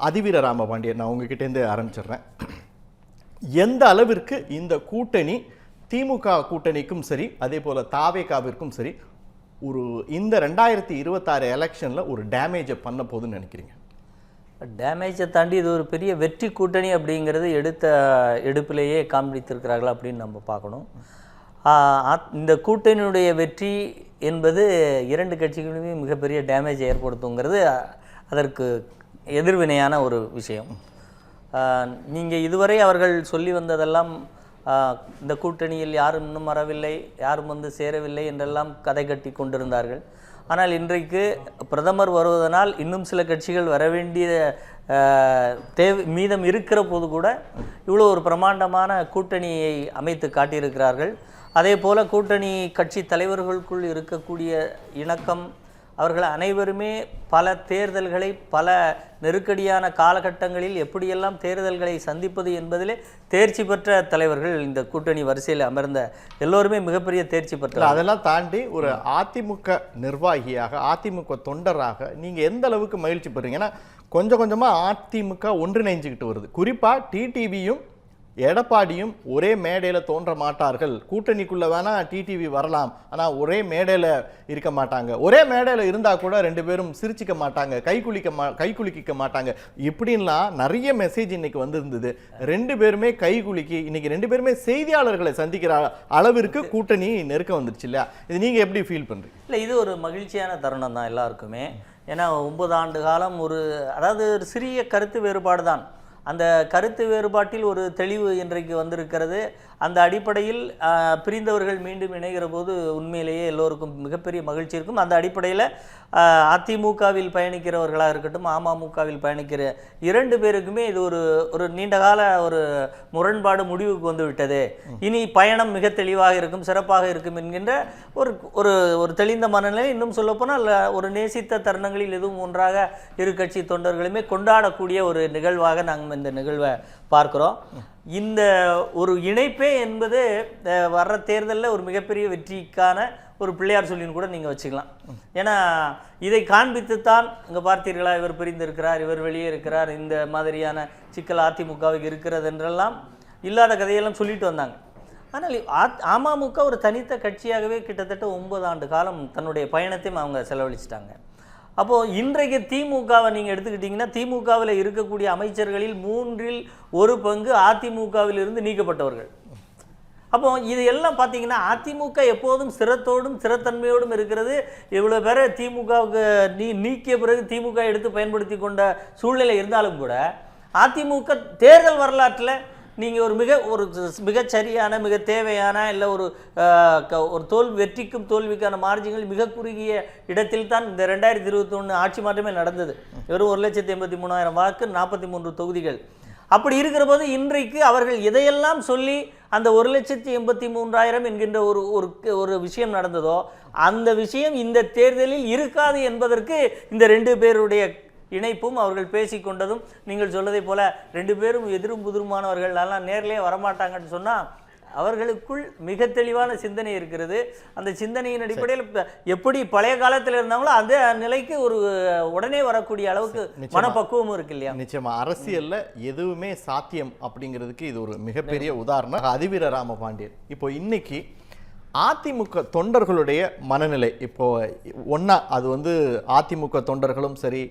அதிவீர ராமபாண்டியன், நான் உங்ககிட்டேருந்து ஆரம்பிச்சிடுறேன். எந்த அளவிற்கு இந்த கூட்டணி திமுக கூட்டணிக்கும் சரி, அதே போல் தாவேகாவிற்கும் சரி, ஒரு இந்த 2026 எலெக்ஷனில் ஒரு டேமேஜை பண்ண போதுன்னு நினைக்கிறீங்க? டேமேஜை தாண்டி இது ஒரு பெரிய வெற்றி கூட்டணி அப்படிங்கிறது எடுப்பிலேயே காண்பித்திருக்கிறார்கள் அப்படின்னு நம்ம பார்க்கணும். இந்த கூட்டணியுடைய வெற்றி என்பது இரண்டு கட்சிகளுமே மிகப்பெரிய டேமேஜ் ஏற்படுத்துங்கிறது அதற்கு எதிர்வினையான ஒரு விஷயம். நீங்கள் இதுவரை அவர்கள் சொல்லி வந்ததெல்லாம் இந்த கூட்டணியில் யாரும் இன்னும் வரவில்லை, யாரும் வந்து சேரவில்லை என்றெல்லாம் கதை கட்டி கொண்டிருந்தார்கள். ஆனால் இன்றைக்கு பிரதமர் வருவதனால் இன்னும் சில கட்சிகள் வரவேண்டிய மீதம் இருக்கிற போது கூட இவ்வளோ ஒரு பிரமாண்டமான கூட்டணியை அமைத்து காட்டியிருக்கிறார்கள். அதே போல் கூட்டணி கட்சி தலைவர்களுக்குள் இருக்கக்கூடிய இணக்கம், அவர்கள் அனைவருமே பல தேர்தல்களை பல நெருக்கடியான காலகட்டங்களில் எப்படியெல்லாம் தேர்தல்களை சந்திப்பது என்பதிலே தேர்ச்சி பெற்ற தலைவர்கள் இந்த கூட்டணி வரிசையில் அமர்ந்த எல்லோருமே மிகப்பெரிய தேர்ச்சி பெற்ற. அதெல்லாம் தாண்டி ஒரு அதிமுக நிர்வாகியாக, அதிமுக தொண்டராக நீங்கள் எந்த அளவுக்கு மகிழ்ச்சி பெறுறீங்க? ஏன்னா கொஞ்சம் கொஞ்சமாக அதிமுக ஒன்றிணைஞ்சுக்கிட்டு வருது. குறிப்பாக டிடிவியும் எடப்பாடியும் ஒரே மேடையில் தோன்ற மாட்டார்கள். கூட்டணிக்குள்ளே வேணால் டிடிவி வரலாம், ஆனால் ஒரே மேடையில் இருக்க மாட்டாங்க. ஒரே மேடையில் இருந்தால் கூட ரெண்டு பேரும் சிரிச்சிக்க மாட்டாங்க, கைக்குலுக்கிக்க மாட்டாங்க. இப்படின்லாம் நிறைய மெசேஜ் இன்னைக்கு வந்திருந்தது. ரெண்டு பேருமே கைகுலுக்கி இன்னைக்கு ரெண்டு பேருமே செய்தியாளர்களை சந்திக்கிற அளவிற்கு கூட்டணி நெருக்கம் வந்துருச்சு இல்லையா? இது நீங்கள் எப்படி ஃபீல் பண்ணுறீங்க? இல்லை, இது ஒரு மகிழ்ச்சியான தருணம் தான் எல்லாருக்குமே. ஏன்னா 9 ஆண்டு காலம் அதாவது ஒரு சிறிய கருத்து வேறுபாடு தான். அந்த கருத்து வேறுபாட்டில் ஒரு தெளிவு இன்றைக்கு வந்திருக்கிறது. அந்த அடிப்படையில் பிரிந்தவர்கள் மீண்டும் இணைகிற போது உண்மையிலேயே எல்லோருக்கும் மிகப்பெரிய மகிழ்ச்சி இருக்கும். அந்த அடிப்படையில் அதிமுகவில் பயணிக்கிறவர்களாக இருக்கட்டும், அமமுகவில் பயணிக்கிற இரண்டு பேருக்குமே இது ஒரு நீண்டகால ஒரு முரண்பாடு முடிவுக்கு வந்து விட்டது. இனி பயணம் மிக தெளிவாக இருக்கும், சிறப்பாக இருக்கும் என்கின்ற ஒரு தெளிந்த மனநிலை. இன்னும் சொல்லப்போனால் ஒரு நேசித்த தருணங்களில் எதுவும் ஒன்றாக இரு கட்சி தொண்டர்களுமே கொண்டாடக்கூடிய ஒரு நிகழ்வாக நாங்கள் இந்த நிகழ்வை பார்க்கிறோம். இந்த ஒரு இணைப்பே என்பது வர்ற தேர்தலில் ஒரு மிகப்பெரிய வெற்றிக்கான ஒரு பிள்ளையார் சொல்லின்னு கூட நீங்கள் வச்சுக்கலாம். ஏன்னா இதை காண்பித்துத்தான் இங்கே பார்த்தீர்களா, இவர் பிரிந்திருக்கிறார், இவர் வெளியே இருக்கிறார், இந்த மாதிரியான சிக்கல் அதிமுகவுக்கு இருக்கிறது என்றெல்லாம் இல்லாத கதையெல்லாம் சொல்லிட்டு வந்தாங்க. ஆனால் அமமுக ஒரு தனித்த கட்சியாகவே கிட்டத்தட்ட 9 ஆண்டு காலம் தன்னுடைய பயணத்தையும் அவங்க செலவழிச்சிட்டாங்க. அப்போது இன்றைக்கு திமுகவை நீங்கள் எடுத்துக்கிட்டிங்கன்னா, திமுகவில் இருக்கக்கூடிய அமைச்சர்களில் 1/3 பங்கு அதிமுகவிலிருந்து நீக்கப்பட்டவர்கள். அப்போது இது எல்லாம் பார்த்தீங்கன்னா அதிமுக எப்போதும் சிரத்தோடும் சிரத்தன்மையோடும் இருக்கிறது. இவ்வளோ பேரை திமுகவுக்கு நீக்கிய பிறகு திமுக எடுத்து பயன்படுத்தி கொண்ட சூழ்நிலை இருந்தாலும் கூட அதிமுக தேர்தல் வரலாற்றில் நீங்கள் ஒரு மிகச்சரியான மிக தேவையான இல்லை ஒரு வெற்றிக்கும் தோல்விக்கான மார்ஜின்கள் மிக குறுகிய இடத்தில் தான் இந்த 2021 ஆட்சி மாற்றமே நடந்தது. வெறும் 1,83,000 வாக்கு, 43 தொகுதிகள். அப்படி இருக்கிற போது இன்றைக்கு அவர்கள் எதையெல்லாம் சொல்லி அந்த 1,83,000 என்கின்ற ஒரு விஷயம் நடந்ததோ அந்த விஷயம் இந்த தேர்தலில் இருக்காது என்பதற்கு இந்த ரெண்டு பேருடைய இணைப்பும் அவர்கள் பேசிக்கொண்டதும், நீங்கள் சொல்லதை போல ரெண்டு பேரும் எதிரும் புதிருமானவர்கள் எல்லாம் நேரிலே வரமாட்டாங்கன்னு சொன்னால் அவர்களுக்குள் மிக தெளிவான சிந்தனை இருக்கிறது. அந்த சிந்தனையின் அடிப்படையில் எப்படி பழைய காலத்தில் இருந்தாங்களோ அந்த நிலைக்கு உடனே வரக்கூடிய அளவுக்கு மனப்பக்குவமும் இருக்கு இல்லையா? நிச்சயமா அரசியல்ல எதுவுமே சாத்தியம் அப்படிங்கிறதுக்கு இது ஒரு மிகப்பெரிய உதாரணம். அதிவீர ராமபாண்டியன், இப்போ இன்னைக்கு அதிமுக தொண்டர்களுடைய மனநிலை இப்போ ஒன்னா, அது அதிமுக தொண்டர்களும் சரி,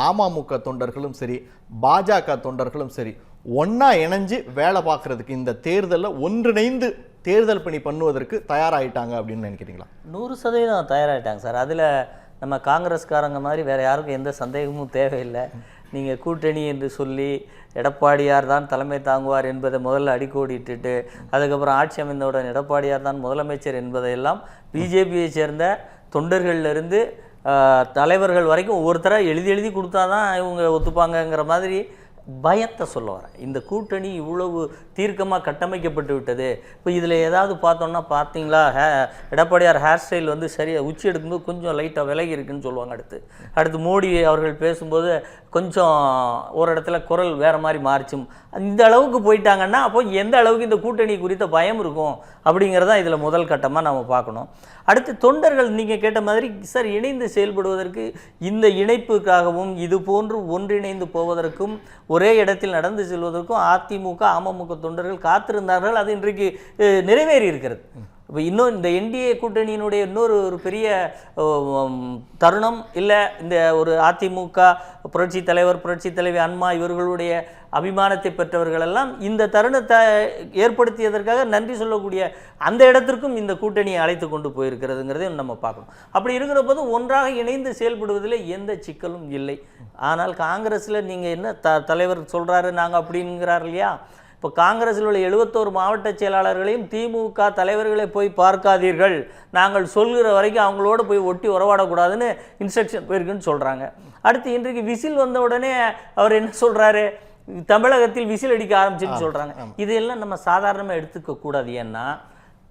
அமமுக தொண்டர்களும் சரி, பாஜக தொண்டர்களும் சரி, ஒன்னா இணைஞ்சு வேலை பார்க்கறதுக்கு இந்த தேர்தலில் ஒன்றிணைந்து தேர்தல் பணி பண்ணுவதற்கு தயாராகிட்டாங்க அப்படின்னு நினைக்கிறீங்களா? 100% தயாராகிட்டாங்க சார். அதில் நம்ம காங்கிரஸ்காரங்க மாதிரி வேறு யாருக்கும் எந்த சந்தேகமும் தேவையில்லை. நீங்கள் கூட்டணி என்று சொல்லி எடப்பாடியார் தான் தலைமை தாங்குவார் என்பதை முதல்ல அடிக்கோடிட்டு, அதுக்கப்புறம் ஆட்சி அமைந்தவுடன் எடப்பாடியார் தான் முதலமைச்சர் என்பதையெல்லாம் பிஜேபியை சேர்ந்த தொண்டர்களிலிருந்து தலைவர்கள் வரைக்கும் ஒவ்வொருத்தராக எழுதி கொடுத்தா தான் இவங்க ஒத்துப்பாங்கங்கிற மாதிரி பயத்தை சொல்ல வரேன். இந்த கூட்டணி இவ்வளவு தீர்க்கமாக கட்டமைக்கப்பட்டு விட்டது. இப்போ இதில் ஏதாவது பார்த்தோம்னா பார்த்தீங்களா, எடப்பாடியார் ஹேர் ஸ்டைல் வந்து சரியாக உச்சி எடுக்கும்போது கொஞ்சம் லைட்டாக விலகி இருக்குன்னு சொல்லுவாங்க. அடுத்து மோடி அவர்கள் பேசும்போது கொஞ்சம் ஒரு இடத்துல குரல் வேறு மாதிரி மாறிச்சு. இந்த அளவுக்கு போயிட்டாங்கன்னா அப்போ எந்த அளவுக்கு இந்த கூட்டணி குறித்த பயம் இருக்கும் அப்படிங்கிறதான் இதில் முதல் கட்டமாக நம்ம பார்க்கணும். அடுத்து தொண்டர்கள் நீங்கள் கேட்ட மாதிரி சார் இணைந்து செயல்படுவதற்கு, இந்த இணைப்புக்காகவும் இது போன்று ஒன்றிணைந்து போவதற்கும் ஒரே இடத்தில் நடந்து செல்வதற்கும் அதிமுக அமமுக தொண்டர்கள் காத்திருந்தார்கள். அது இன்றைக்கு நிறைவேறி இருக்கிறது. இப்போ இன்னும் இந்த என்டிஏ கூட்டணியினுடைய இன்னொரு ஒரு பெரிய தருணம் இல்லை, இந்த ஒரு அதிமுக புரட்சி தலைவர் புரட்சி தலைவி அம்மா இவர்களுடைய அபிமானத்தை பெற்றவர்களெல்லாம் இந்த தருணத்தை ஏற்படுத்தியதற்காக நன்றி சொல்லக்கூடிய அந்த இடத்திற்கும் இந்த கூட்டணியை அழைத்து கொண்டு போயிருக்கிறதுங்கிறதையும் நம்ம பார்க்கணும். அப்படி இருக்கிற போது ஒன்றாக இணைந்து செயல்படுவதில் எந்த சிக்கலும் இல்லை. ஆனால் காங்கிரஸில் நீங்கள் என்ன தலைவர் சொல்கிறாரு நாங்கள் அப்படிங்கிறார் இல்லையா, இப்போ காங்கிரஸில் உள்ள 71 மாவட்ட செயலாளர்களையும் திமுக தலைவர்களை போய் பார்க்காதீர்கள், நாங்கள் சொல்கிற வரைக்கும் அவங்களோட போய் ஒட்டி உறவாடக்கூடாதுன்னு இன்ஸ்ட்ரக்ஷன் போயிருக்குன்னு சொல்கிறாங்க. அடுத்து இன்றைக்கு விசில் வந்த உடனே அவர் என்ன சொல்கிறாரு, தமிழகத்தில் விசில் அடிக்க ஆரம்பிச்சுன்னு சொல்கிறாங்க. இதெல்லாம் நம்ம சாதாரணமாக எடுத்துக்க கூடாது. ஏன்னா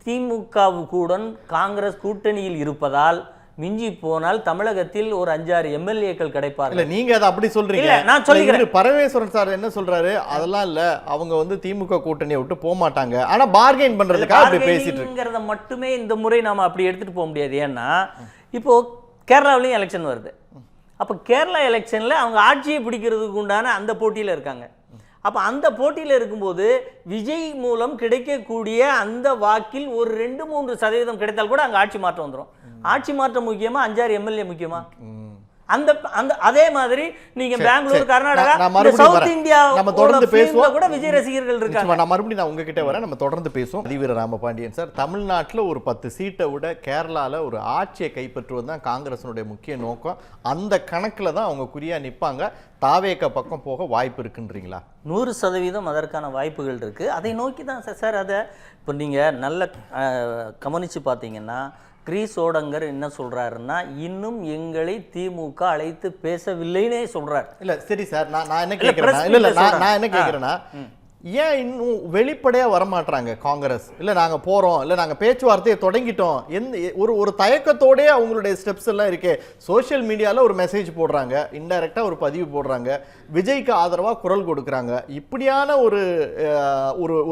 திமுகவுடன் காங்கிரஸ் கூட்டணியில் இருப்பதால் மிஞ்சி போனால் தமிழகத்தில் ஒரு 5-6 எம்எல்ஏக்கள் கிடைப்பார்கள். இல்ல நீங்க அதை அப்படி சொல்றீங்க. நான் சொல்லிக்கிறேன். பரமேஸ்வரன் சார் என்ன சொல்றாரு, அதெல்லாம் இல்ல, அவங்க வந்து திமுக கூட்டணியை விட்டு போக மாட்டாங்க, ஆனா பார்கெயின் பண்றதுக்காக அப்படி பேசிட்டு இருக்காங்க மட்டுமே இந்த முறை நாம அப்படி எடுத்துட்டு போக முடியாது. ஏன்னா இப்போ கேரளாவிலையும் எலெக்ஷன் வருது. அப்போ கேரளா எலெக்ஷன்ல அவங்க ஆட்சியை பிடிக்கிறதுக்கு உண்டான அந்த போட்டியில் இருக்காங்க. அப்போ அந்த போட்டியில் இருக்கும்போது விஜய் மூலம் கிடைக்கக்கூடிய அந்த வாக்கில் ஒரு 2-3% கிடைத்தால் கூட அங்கே ஆட்சி மாற்றம் வந்துடும். ஆட்சி மாற்றம் முக்கியமா, 5-6 எம்எல்ஏ முக்கியமா? அந்த அந்த அதே மாதிரி நீங்க பெங்களூர், கர்நாடகா, சவுத் இந்தியா நம்ம தொடர்ந்து பேசுவோம். கூட விஜய் ரசிகர்கள் இருக்காங்க. நான் மறுபடியும் உங்ககிட்ட வரேன், நம்ம தொடர்ந்து பேசுவோம். அதிவீர ராமபாண்டியன் சார், தமிழ்நாட்டில் ஒரு 10 சீட்டை விட கேரளால ஒரு ஆட்சியை கைப்பற்றுவது தான் காங்கிரஸினுடைய முக்கிய நோக்கம். அந்த கணக்குல தான் அவங்க குறியா நிற்பாங்க. தாவேக பக்கம் போக வாய்ப்பு இருக்குன்றீங்களா? 100% அதற்கான வாய்ப்புகள் இருக்கு. அதை நோக்கி தான் சார். அதை இப்போ நீங்க நல்ல கவனிச்சு பார்த்தீங்கன்னா, கிரீஸ் ஓடங்கர் என்ன சொல்றாருன்னா, இன்னும் எங்களை திமுக அழைத்து பேசவில்லைன்னே சொல்றாரு. இல்ல சரி சார், நான் என்ன கேட்கிறேன்னா, ஏன் இன்னும் வெளிப்படையா வரமாட்டாங்க காங்கிரஸ்? இல்ல நாங்க போறோம், இல்ல நாங்க பேச்சுவார்த்தையை தொடங்கிட்டோம், ஒரு தயக்கத்தோடே அவங்களுடைய ஸ்டெப்ஸ் எல்லாம் இருக்கே. சோசியல் மீடியால ஒரு மெசேஜ் போடுறாங்க, இன்டைரக்டா ஒரு பதிவு போடுறாங்க, விஜய்க்கு ஆதரவா குரல் கொடுக்குறாங்க. இப்படியான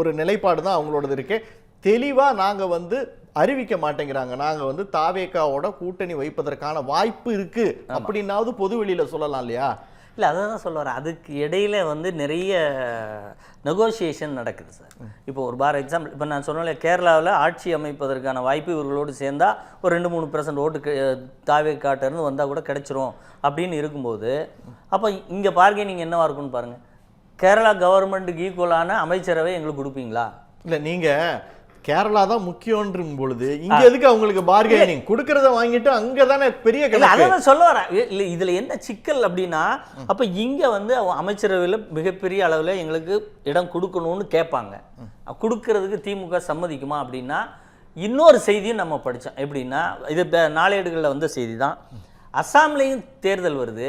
ஒரு நிலைப்பாடு தான் அவங்களோடது இருக்கு. தெளிவா நாங்க வந்து அறிவிக்க மாட்டேங்கிறாங்க, நாங்க வந்து தாவேகாவோட கூட்டணி வைப்பதற்கான வாய்ப்பு இருக்கு அப்படின்னாவது பொது வெளியில சொல்லலாம் இல்லையா? இல்லை, அதை தான் சொல்ல வரேன். அதுக்கு இடையில வந்து நிறைய நெகோசியேஷன் நடக்குது சார். இப்போ ஒரு எக்ஸாம்பிள், இப்போ நான் சொன்னேன், கேரளாவில் ஆட்சி அமைப்பதற்கான வாய்ப்பு இவர்களோடு சேர்ந்தா ஒரு 2-3% ஓட்டு தாவேகாட்டர்னு வந்தால் கூட கிடைச்சிரும் அப்படின்னு இருக்கும்போது, அப்போ இங்கே பார்கெனிங் என்னவா இருக்குன்னு பாருங்க. கேரளா கவர்மெண்ட்டுக்கு ஈக்குவலான அமைச்சரவை எங்களுக்கு கொடுப்பீங்களா? இல்லை, நீங்க கேரளா தான் முக்கியம் பொழுது இங்க எதுக்கு அவங்களுக்கு பார்கெனிங்? கொடுக்கறத வாங்கிட்டு அங்கதானே பெரிய கணக்கு. அதான் சொல்ல வரேன். இல்லை, இதுல என்ன சிக்கல் அப்படின்னா, அப்ப இங்க வந்து அமைச்சரவையில் மிகப்பெரிய அளவுல எங்களுக்கு இடம் கொடுக்கணும்னு கேட்பாங்க. கொடுக்கறதுக்கு திமுக சம்மதிக்குமா அப்படின்னா, இன்னொரு செய்தியும் நம்ம படித்தோம். எப்படின்னா, இது நாளேடுகளில் வந்த செய்தி தான். அசாம்லையும் தேர்தல் வருது,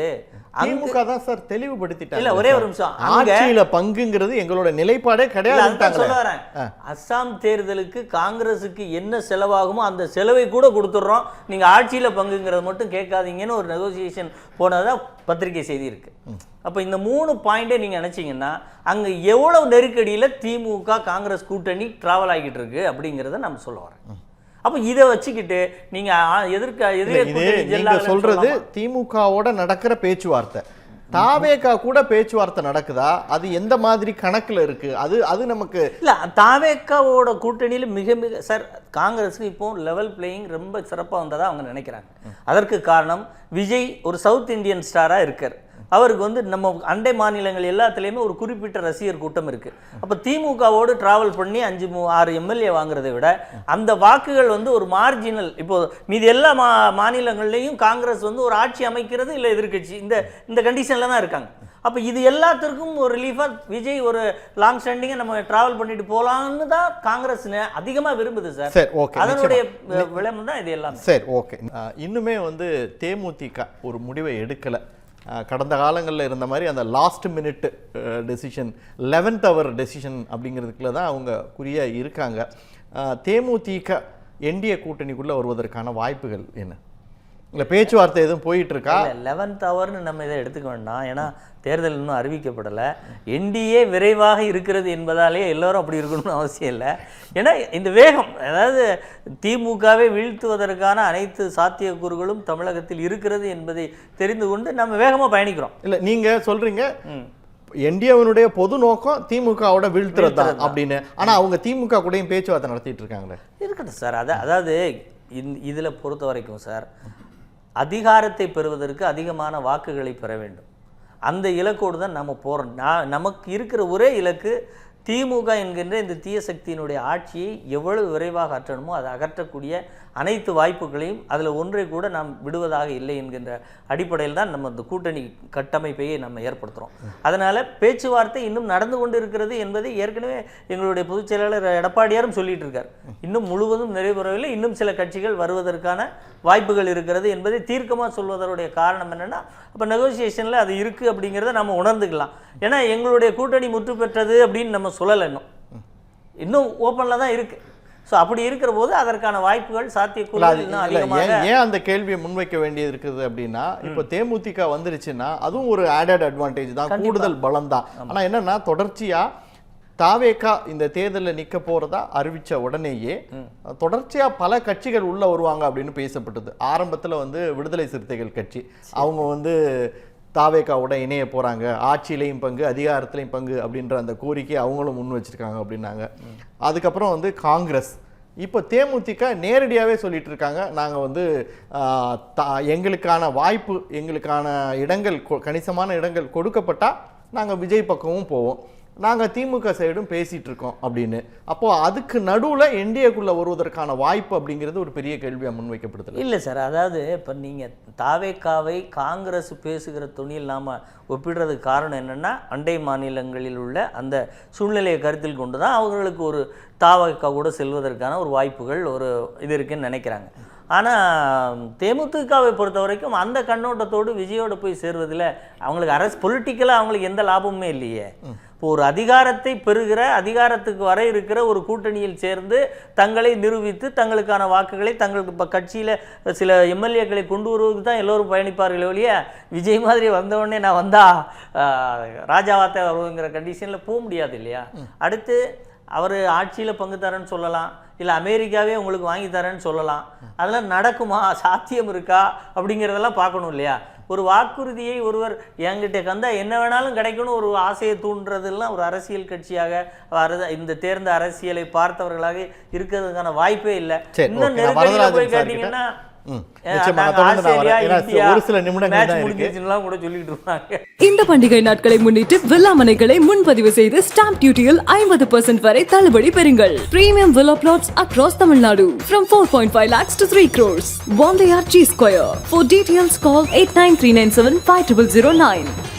திமுக தான் சார் தெளிவுபடுத்திட்டாங்க. இல்ல, ஒரே ஒரு நிமிஷம், ஆட்சியில பங்குங்கிறது எங்களோட நிலைப்பாடே கிடையாது. சொல்ல வரேன், அசாம் தேர்தலுக்கு காங்கிரஸுக்கு என்ன செலவாகுமோ அந்த செலவை கூட கொடுத்துட்றோம், நீங்க ஆட்சியில பங்குங்கிறத மட்டும் கேட்காதீங்கன்னு ஒரு நெகோசியேஷன் போனதா பத்திரிகை செய்தி இருக்கு. அப்ப இந்த 3 பாயிண்டே நீங்க நினைச்சீங்கன்னா, அங்க எவ்வளவு நெருக்கடியில திமுக காங்கிரஸ் கூட்டணி டிராவல் ஆகிட்டு இருக்கு அப்படிங்கிறத நம்ம சொல்ல வரேன். அப்ப இதை வச்சுக்கிட்டு நீங்க நீங்க சொல்றது திமுகவோட நடக்கிற பேச்சுவார்த்தை, தாவேகா கூட பேச்சுவார்த்தை நடக்குதா? அது எந்த மாதிரி கணக்குல இருக்கு? அது நமக்கு இல்ல. தாவேகாவோட கூட்டணியில மிக சார், காங்கிரஸுக்கு இப்போ லெவல் பிளேயிங் ரொம்ப சிறப்பாக வந்ததா அவங்க நினைக்கிறாங்க. அதற்கு காரணம், விஜய் ஒரு சவுத் இந்தியன் ஸ்டாரா இருக்கார். அவருக்கு வந்து நம்ம அண்டை மாநிலங்கள் எல்லாத்துலேயுமே ஒரு குறிப்பிட்ட ரசிகர் கூட்டம் இருக்குது. அப்போ திமுகவோடு ட்ராவல் பண்ணி 5-6 எம்எல்ஏ வாங்குறதை விட அந்த வாக்குகள் வந்து ஒரு மார்ஜினல். இப்போது மீது எல்லா மாநிலங்கள்லேயும் காங்கிரஸ் வந்து ஒரு ஆட்சி அமைக்கிறது இல்லை எதிர்கட்சி, இந்த கண்டிஷனில் தான் இருக்காங்க. அப்போ இது எல்லாத்திற்கும் ஒரு ரிலீஃபாக விஜய் ஒரு லாங் ஸ்டாண்டிங்கை நம்ம ட்ராவல் பண்ணிட்டு போகலான்னு தான் காங்கிரஸ் அதிகமாக விரும்புது சார். சரி, ஓகே, அதனுடைய விளம்பரம் தான் இது எல்லாம். சரி, ஓகே. இன்னுமே வந்து தேமுதிக ஒரு முடிவை எடுக்கலை. கடந்த காலங்களில் இருந்த மாதிரி அந்த last minute decision 11th hour decision அப்படிங்கிறதுக்குள்ள தான் அவங்க குறியா இருக்காங்க. தேமுதிக என்டிஏ கூட்டணிக்குள்ளே வருவதற்கான வாய்ப்புகள் என்ன? இல்லை பேச்சுவார்த்தை எதுவும் போயிட்டு இருக்கா? 11th hourன்னு நம்ம இதை எடுத்துக்க வேண்டாம். ஏன்னா தேர்தல் இன்னும் அறிவிக்கப்படலை. என்டிஏ விரைவாக இருக்கிறது என்பதாலே எல்லோரும் அப்படி இருக்கணும்னு அவசியம் இல்லை. ஏன்னா இந்த வேகம், அதாவது திமுகவை வீழ்த்துவதற்கான அனைத்து சாத்தியக்கூறுகளும் தமிழகத்தில் இருக்கிறது என்பதை தெரிந்து கொண்டு நம்ம வேகமாக பயணிக்கிறோம். இல்லை நீங்கள் சொல்கிறீங்க என்டிஏவினுடைய பொது நோக்கம் திமுகவோட வீழ்த்துறது தான் அப்படின்னு. ஆனால் அவங்க திமுக கூடயும் பேச்சுவார்த்தை நடத்திட்டு இருக்காங்களே. இருக்கட்டும் சார். அதாவது இதில் பொறுத்த வரைக்கும் சார், அதிகாரத்தை பெறுவதற்கு அதிகமான வாக்குகளை பெற வேண்டும். அந்த இலக்கோடு தான் நம்ம போகிறோம். நமக்கு இருக்கிற ஒரே இலக்கு திமுக என்கின்ற இந்த தீய சக்தியினுடைய ஆட்சியை எவ்வளவு விரைவாக அற்றணுமோ அதை அகற்றக்கூடிய அனைத்து வாய்ப்புகளையும் அதில் ஒன்றை கூட நாம் விடுவதாக இல்லை என்கின்ற அடிப்படையில் தான் நம்ம இந்த கூட்டணி கட்டமைப்பையை நம்ம ஏற்படுத்துகிறோம். அதனால் பேச்சுவார்த்தை இன்னும் நடந்து கொண்டு இருக்கிறது என்பதை ஏற்கனவே எங்களுடைய பொதுச் செயலாளர் எடப்பாடியாரும் சொல்லிட்டு இருக்கார். இன்னும் முழுவதும் நிறைவேறவில்லை, இன்னும் சில கட்சிகள் வருவதற்கான வாய்ப்புகள் இருக்கிறது என்பதை தீர்க்கமாக சொல்வதனுடைய காரணம் என்னென்னா, அப்போ நெகோசியேஷனில் அது இருக்குது அப்படிங்கிறத நம்ம உணர்ந்துக்கலாம். ஏன்னா எங்களுடைய கூட்டணி முற்று பெற்றது அப்படின்னு நம்ம சொல்லலை, இன்னும் ஓப்பனில் தான் இருக்குது. ஸோ அப்படி இருக்கிற போது அதற்கான வாய்ப்புகள் சாத்தியக்கூறுகள் இன்னும் அதிகமாக. ஏன் அந்த கேள்வியை முன்வைக்க வேண்டியது இருக்குது அப்படின்னா, இப்போ தேமுதிக வந்துருச்சுன்னா அதுவும் ஒரு ஆடட் அட்வான்டேஜ் தான், கூடுதல் பலம் தான். ஆனால் என்னன்னா தொடர்ச்சியாக தாவேகா இந்த தேர்தலில் நிற்க போகிறதா அறிவித்த உடனேயே தொடர்ச்சியாக பல கட்சிகள் உள்ளே வருவாங்க அப்படின்னு பேசப்பட்டது. ஆரம்பத்தில் வந்து விடுதலை சிறுத்தைகள் கட்சி அவங்க வந்து தாவேகாவோட இணைய போகிறாங்க, ஆட்சியிலையும் பங்கு அதிகாரத்திலையும் பங்கு அப்படின்ற அந்த கோரிக்கை அவங்களும் முன் வச்சுருக்காங்க அப்படின்னாங்க. அதுக்கப்புறம் வந்து காங்கிரஸ், இப்போ தேமுதிக நேரடியாகவே சொல்லிட்டு இருக்காங்க, நாங்கள் வந்து எங்களுக்கான வாய்ப்பு, எங்களுக்கான இடங்கள், கணிசமான இடங்கள் கொடுக்கப்பட்டால் நாங்கள் விஜய் பக்கமும் போவோம், நாங்கள் திமுக சைடும் பேசிகிட்டு இருக்கோம் அப்படின்னு. அப்போது அதுக்கு நடுவில் என்டிஏக்குள்ளே வருவதற்கான வாய்ப்பு அப்படிங்கிறது ஒரு பெரிய கேள்வியாக முன்வைக்கப்படுது. இல்லை சார், அதாவது இப்போ நீங்கள் தாவேக்காவை காங்கிரஸ் பேசுகிற துணியில் நாம் ஒப்பிடுறதுக்கு காரணம் என்னென்னா, அண்டை மாநிலங்களில் உள்ள அந்த சூழ்நிலையை கருத்தில் கொண்டு தான் அவர்களுக்கு ஒரு தாவேக்கா கூட செல்வதற்கான ஒரு வாய்ப்புகள் ஒரு இது இருக்குன்னு நினைக்கிறாங்க. ஆனால் தேமுதிகவை பொறுத்த வரைக்கும் அந்த கண்ணோட்டத்தோடு விஜயோடு போய் சேர்வதில் அவங்களுக்கு பொலிட்டிக்கலாக அவங்களுக்கு எந்த லாபமுமே இல்லையே. இப்போ ஒரு அதிகாரத்தை பெறுகிற, அதிகாரத்துக்கு வர இருக்கிற ஒரு கூட்டணியில் சேர்ந்து தங்களை நிரூபித்து தங்களுக்கான வாக்குகளை தங்களுக்கு இப்போ கட்சியில் சில எம்எல்ஏக்களை கொண்டு வருவதுக்கு தான் எல்லோரும் பயணிப்பார்கள் ஒழிய விஜய் மாதிரி வந்தவுடனே நான் வந்தா ராஜாவாத்தை வருவங்கிற கண்டிஷனில் போக முடியாது இல்லையா. அடுத்து அவர் ஆட்சியில் பங்கு தரேன்னு சொல்லலாம், இல்லை அமெரிக்காவே உங்களுக்கு வாங்கி தரேன்னு சொல்லலாம். அதெல்லாம் நடக்குமா, சாத்தியம் இருக்கா அப்படிங்கிறதெல்லாம் பார்க்கணும் இல்லையா. ஒரு வாக்குறுதியை ஒருவர் என்கிட்ட கந்தா என்ன வேணாலும் கிடைக்கணும் ஒரு ஆசையை தூண்டுறதுலாம் ஒரு அரசியல் கட்சியாக இந்த தேர்ந்த அரசியலை பார்த்தவர்களாக இருக்கிறதுக்கான வாய்ப்பே இல்லை. இன்னும் நெருக்கடியில் போய் கேட்டீங்கன்னா இந்த பண்டிகை நாட்களை முன்னிட்டு வில்லா மனைகளை முன்பதிவு செய்து ஸ்டாம்ப் டியூட்டியில் 50% வரை தள்ளுபடி பெறுங்கள். Premium villa plots across Tamil Nadu from 4.5 lakhs to 3 crores. One layer G Square. For details call 8939750009.